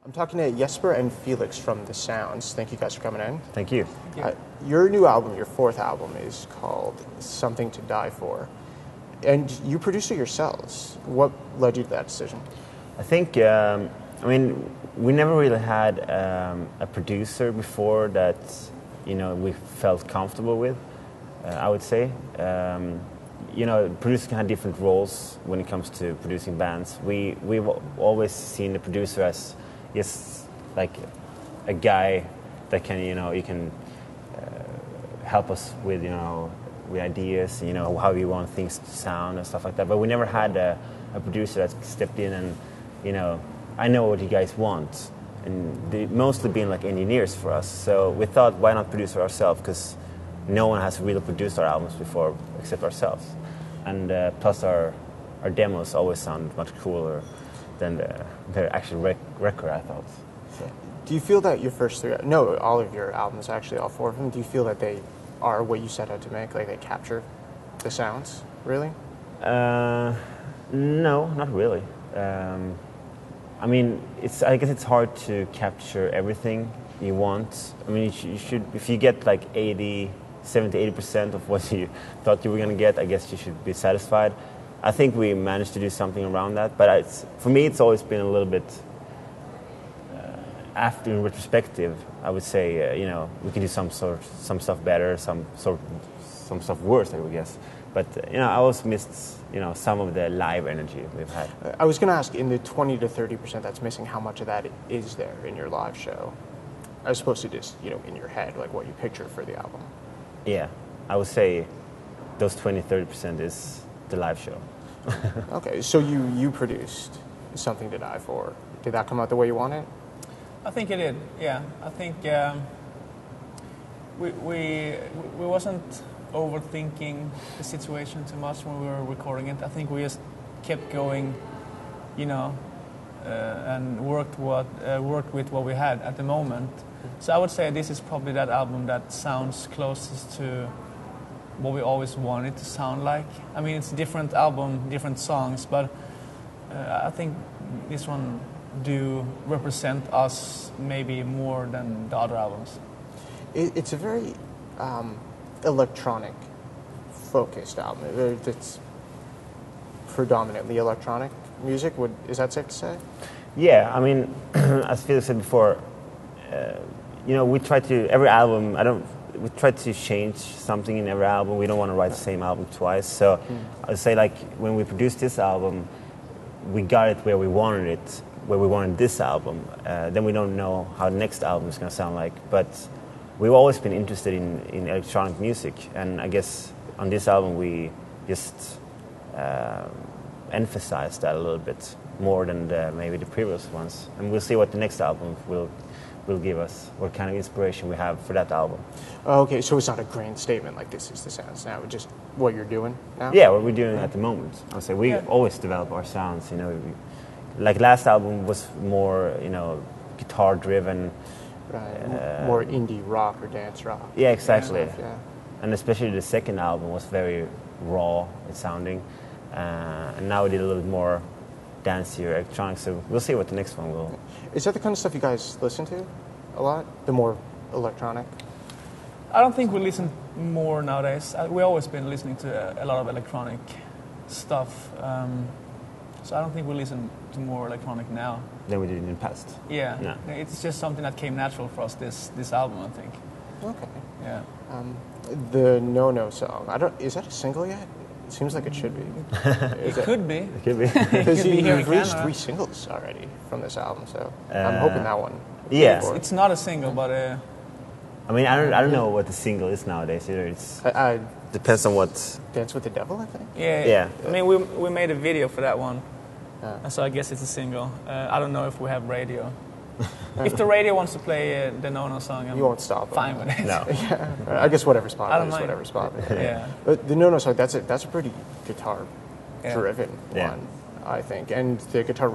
I'm talking to Jesper and Félix from The Sounds. Thank you guys for coming in. Thank you. Your new album, your fourth album, is called Something to Die For. And you produced it yourselves. What led you to that decision? I think, we never really had a producer before that, we felt comfortable with, I would say. Producers can have different roles when it comes to producing bands. We've always seen the producer as just like a guy that can, you can help us with, with ideas, how we want things to sound and stuff like that. But we never had a producer that stepped in and, I know what you guys want. And they mostly being like engineers for us. So we thought, why not produce it ourselves? Because no one has really produced our albums before except ourselves. And plus our demos always sound much cooler than their actual record, I thought. So. Do you feel that your first three, no, all of your albums, actually all four of them, do you feel that they are what you set out to make, like they capture the sounds, really? No, not really. I guess it's hard to capture everything you want. I mean, you should, if you get like 70-80% of what you thought you were going to get, I guess you should be satisfied. I think we managed to do something around that, but for me it's always been a little bit, after in retrospective, I would say, we could do some stuff better, some stuff worse, I would guess. But, I always missed, some of the live energy we've had. I was going to ask, in the 20 to 30% that's missing, how much of that is there in your live show? As opposed to just, in your head, like what you picture for the album. Yeah, I would say those 20-30% is the live show. Okay, so you produced Something to Die For. Did that come out the way you wanted? I think it did. Yeah, I think we wasn't overthinking the situation too much when we were recording it. I think we just kept going, and worked with what we had at the moment. So I would say this is probably that album that sounds closest to what we always wanted to sound like. I mean, it's a different album, different songs, but I think this one do represent us maybe more than the other albums. It's a very electronic focused album. It's predominantly electronic music. Is that safe to say? Yeah, I mean, as Felix said before, we try to, every album, we try to change something in every album. We don't want to write the same album twice. So I'd say, like, when we produced this album, we got it where we wanted this album. Then we don't know how the next album is going to sound like. But we've always been interested in electronic music. And I guess on this album, we just emphasized that a little bit more than maybe the previous ones. And we'll see what the next album will give us, what kind of inspiration we have for that album. Okay, so it's not a grand statement like this is the sounds now, just what you're doing now? Yeah, what we're doing at the moment. I would say we always develop our sounds, like last album was more, guitar driven. Right, more indie rock or dance rock. Yeah, exactly. Yeah. And especially the second album was very raw sounding. And now we did a little bit more dancier electronic, so we'll see what the next one will. Is that the kind of stuff you guys listen to a lot? The more electronic? I don't think we listen more nowadays. We've always been listening to a lot of electronic stuff. So I don't think we listen to more electronic now than we did in the past. Yeah, no. It's just something that came natural for us. This album, I think. Okay. Yeah. The No song. Is that a single yet? It seems like it should be. It could be. It could be. Because you've released 3 singles already from this album, so I'm hoping that one. Yeah. It's not a single, but. I mean, I don't know what the single is nowadays either. It's depends on what. Dance with the Devil, I think. Yeah. I mean, we made a video for that one, so I guess it's a single. I don't know if we have radio. If the radio wants to play the No song, you won't stop. Fine with it. No. Yeah. I guess whatever spot is mind. whatever spot. Yeah. But the No song, that's a pretty guitar-driven one, I think, and the guitar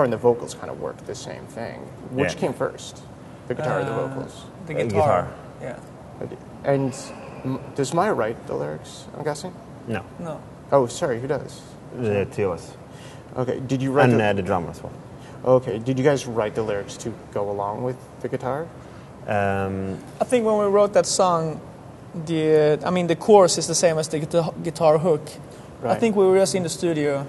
and the vocals kind of work the same thing. Which came first, the guitar or the vocals? The guitar. Yeah. And does Maya write the lyrics? I'm guessing. No. Oh, sorry. Who does? The two of us. Okay. Did you write the drummer as well? Okay. Did you guys write the lyrics to go along with the guitar? I think when we wrote that song, the chorus is the same as the guitar hook. Right. I think we were just in the studio.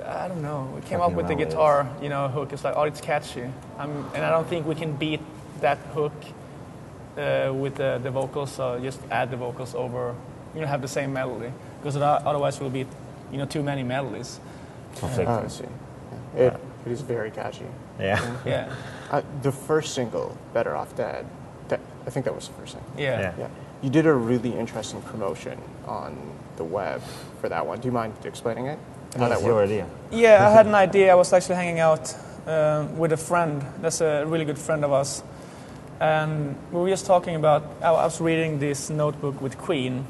I don't know. We came up with the guitar, hook. It's like, it's catchy, and I don't think we can beat that hook with the vocals. So just add the vocals over. Have the same melody, because otherwise we'll be, too many melodies. I see. Yeah. It is very catchy. Yeah. Yeah. The first single, "Better Off Dead," I think that was the first single. Yeah. You did a really interesting promotion on the web for that one. Do you mind explaining it? How that your worked? idea? Yeah, I had an idea. I was actually hanging out with a friend. That's a really good friend of us. And we were just talking about, I was reading this notebook with Queen,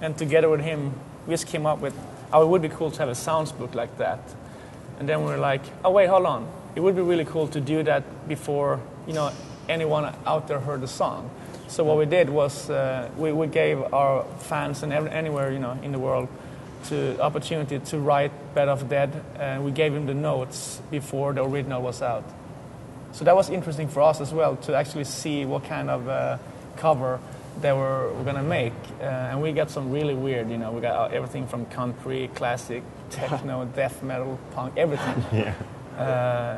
and together with him, we just came up with, it would be cool to have a sounds book like that. And then we were like, wait, hold on. It would be really cool to do that before, anyone out there heard the song. So what we did was we gave our fans and anywhere, in the world, the opportunity to write "Better Off Dead," and we gave him the notes before the original was out. So that was interesting for us as well, to actually see what kind of cover they were going to make. And we got some really weird, we got everything from country, classic, techno, death metal, punk, everything. Yeah.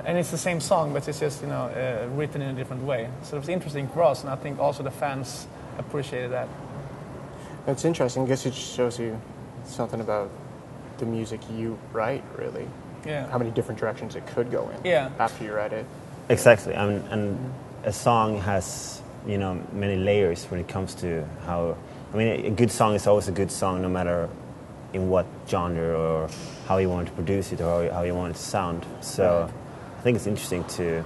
And it's the same song, but it's just, written in a different way. So it was interesting for us, and I think also the fans appreciated that. That's interesting. I guess it shows you something about the music you write, really. Yeah. How many different directions it could go in after you write it. Exactly. And a song has, many layers when it comes to how... a good song is always a good song, no matter in what genre or how you want to produce it or how you want it to sound. So Right. I think it's interesting to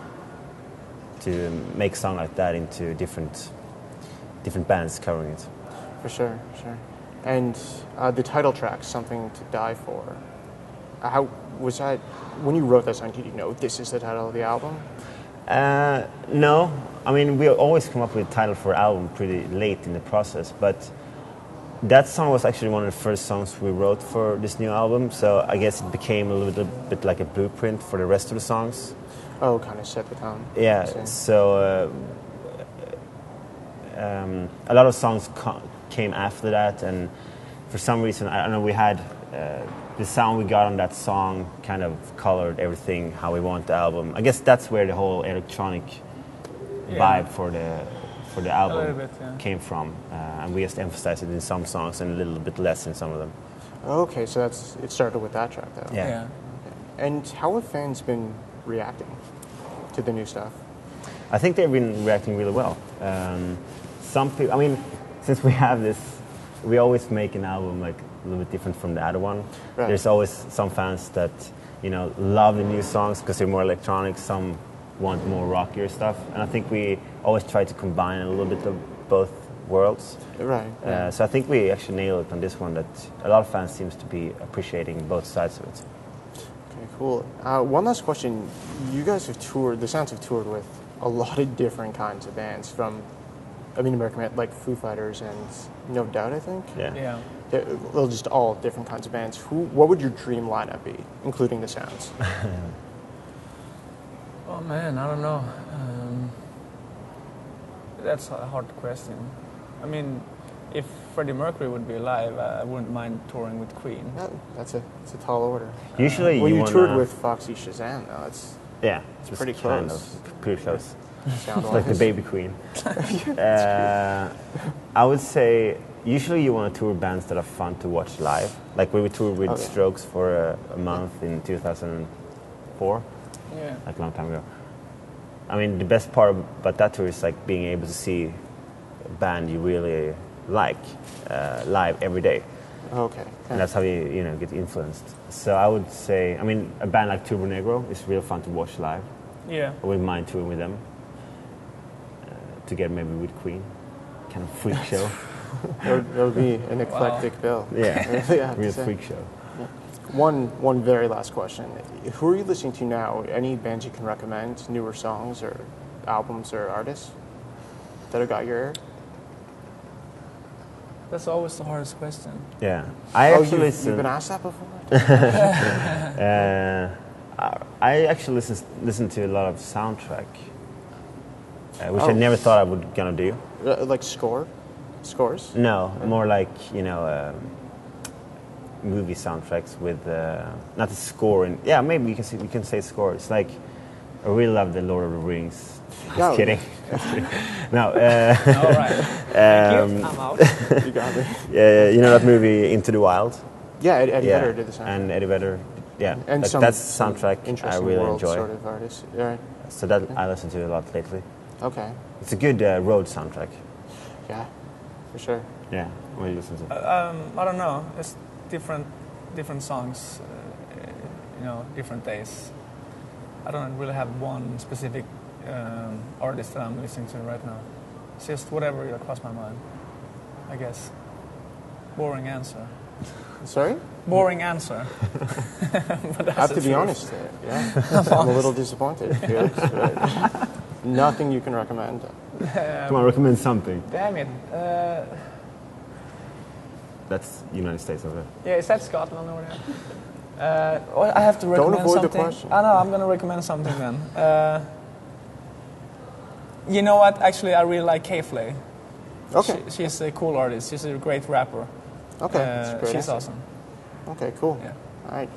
make a song like that into different bands covering it. For sure. And the title track, "Something to Die For," how was that, when you wrote that song, did you know this is the title of the album? No. We always come up with a title for an album pretty late in the process, but that song was actually one of the first songs we wrote for this new album, so I guess it became a little bit like a blueprint for the rest of the songs. Oh, kind of set the tone. Yeah, so a lot of songs came after that, and for some reason, I don't know, we had the sound we got on that song kind of colored everything how we want the album. I guess that's where the whole electronic vibe for the album came from, and we just emphasized it in some songs and a little bit less in some of them. Okay, so it started with that track, though. Yeah. Okay. And how have fans been reacting to the new stuff? I think they've been reacting really well. Some people, since we have this, we always make an album like a little bit different from the other one. Right. There's always some fans that, love the new songs because they're more electronic. Some want more rockier stuff, and I think we always try to combine a little bit of both worlds. Right. So I think we actually nailed it on this one, that a lot of fans seems to be appreciating both sides of it. Okay, cool. One last question. You guys have toured, the Sounds have toured with a lot of different kinds of bands, from, American, like Foo Fighters and No Doubt, I think? Yeah. Well, just all different kinds of bands. What would your dream lineup be, including the Sounds? Oh man, I don't know. That's a hard question. If Freddie Mercury would be alive, I wouldn't mind touring with Queen. That's a tall order. Usually, you toured with Foxy Shazam, though. It's pretty close. Pretty close. Sound Like the baby queen. I would say usually you want to tour bands that are fun to watch live. Like when we toured with Strokes for a month in 2004. Yeah. Like a long time ago. The best part about that tour is like being able to see a band you really like live every day. Okay. And that's how you get influenced. So I would say, a band like Turbo Negro is real fun to watch live. Yeah. I wouldn't mind touring with them. Together maybe with Queen. Kind of freak show. That would be an eclectic bill. Yeah, real freak show. One very last question. Who are you listening to now? Any bands you can recommend? Newer songs or albums or artists that have got your ear? That's always the hardest question. Yeah. You've been asked that before? I actually listen to a lot of soundtrack, which I never thought I would gonna do. Like scores? No, more like movie soundtracks with not the score. Maybe we can say score. It's like I really love the Lord of the Rings. Just kidding. No. All right. Thank you. I'm out. You got me. You know that movie Into the Wild? Yeah, Eddie Vedder did the soundtrack. And Eddie Vedder. Yeah, and that's soundtrack I really world enjoy. Sort of artist. Yeah. So that I listen to a lot lately. Okay. It's a good road soundtrack. Yeah, for sure. Yeah. What do you listen to? I don't know. It's different songs. Different days. I don't really have one specific artist that I'm listening to right now. It's just whatever crossed my mind, I guess. Boring answer. Sorry? Boring answer. I have to be honest there. Yeah. I'm a little disappointed, Felix. Nothing you can recommend. Come on, recommend something. Damn it. That's United States over there. Yeah, is that Scotland over there? I have to recommend Don't avoid something. the question. I know, I'm going to recommend something then. You know what? Actually, I really like K-Flay. Okay. She's a cool artist. She's a great rapper. Okay. That's a great she's answer. awesome. Okay, cool. Yeah. All right.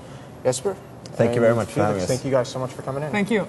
Jesper? Thank you very much for Felix, having us. Thank you guys so much for coming in. Thank you.